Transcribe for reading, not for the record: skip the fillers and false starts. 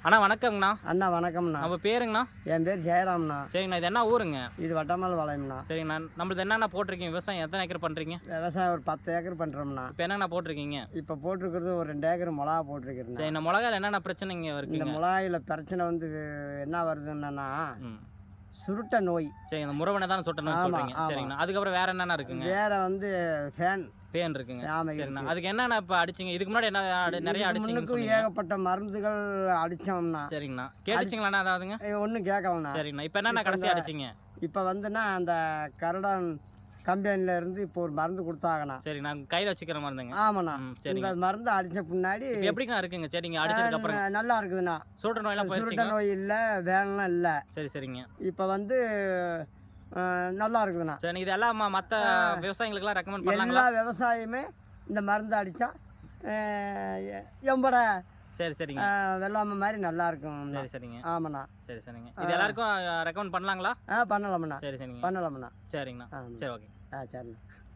அண்ணா வணக்கங்கண்ணா. அண்ணா வணக்கம்ண்ணா. நம்ம பேருங்கண்ணா? என் பேர் ஜெயராம்ண்ணா. சரிங்கண்ணா. இது என்ன ஊருங்க? இது வட்டமல் வளையம்ண்ணா. சரிங்கண்ணா. நம்மளது என்னென்ன போட்டிருக்கீங்க? விவசாயம் எத்தனை ஏக்கர் பண்ணுறீங்க? விவசாயம் ஒரு 10 ஏக்கர் பண்ணுறோம்ண்ணா. இப்போ என்னென்ன போட்டிருக்கீங்க? இப்போ போட்டிருக்கிறது ஒரு 2 ஏக்கர் மிளகா போட்டிருக்கிறேன். சரி, இந்த மிளகாயில் என்னென்ன பிரச்சனைங்க இந்த இருக்குங்க? மிளகாயில் பிரச்சனை வந்து என்ன வருதுன்னா சுருட்ட நோய். சரி, இந்த முறவனை தான் சொட்டணும்னு சொல்கிறீங்க. சரிங்கண்ணா. அதுக்கப்புறம் வேறு என்னென்ன இருக்குங்க? வேறு வந்து பேன் இருக்குங்க. ஆமாம். சரிண்ணா. அதுக்கு என்னென்ன இப்போ அடிச்சிங்க? இதுக்கு முன்னாடி என்ன நிறைய அடிச்சிங்க? ஏகப்பட்ட மருந்துகள் அடித்தோம்னா. சரிங்கண்ணா. கேட்டுச்சிங்களாண்ணா? அதாவதுங்க ஒன்றும் கேட்கலண்ணா. சரிங்கண்ணா. இப்போ என்னென்ன கடைசி அடிச்சிங்க? இப்போ வந்துன்னா அந்த கருடன் கம்பெனில இருந்து இப்போ ஒரு மருந்து கொடுத்தாங்கண்ணா. சரி, நான் கையில் வச்சுக்கிற மருந்துங்க. ஆமாண்ணா. இந்த மருந்து அடித்த பின்னாடி எப்படிங்கண்ணா இருக்குங்க செடிங்க அடிச்சதுக்கு அப்புறம்? நல்லா இருக்குதுண்ணா. சுருட்ட நோயெல்லாம் சுருட்ட போயிடுச்சுங்க? நோய் இல்லை, வேலைலாம் இல்லை. சரி சரிங்க. இப்போ வந்து நல்லா இருக்குதுண்ணா. சரி, இது எல்லாம் மற்ற விவசாயிகளுக்கெல்லாம் ரெக்கமெண்ட் பண்ணலாங்களா? எல்லா விவசாயியுமே இந்த மருந்து அடித்தா எம்பட சரி சரிங்க. வெள்ளாமை மாதிரி நல்லா இருக்கும். சரி சரிங்க. ஆமாண்ணா. சரி சரிங்க. இது எல்லாருக்கும் ரெக்கமெண்ட் பண்ணலாங்களா? பண்ணலாமண்ணா. சரி சரிங்க. பண்ணலாமண்ணா. சரிங்கண்ணா. சரி, ஓகே. சரிண்ணா.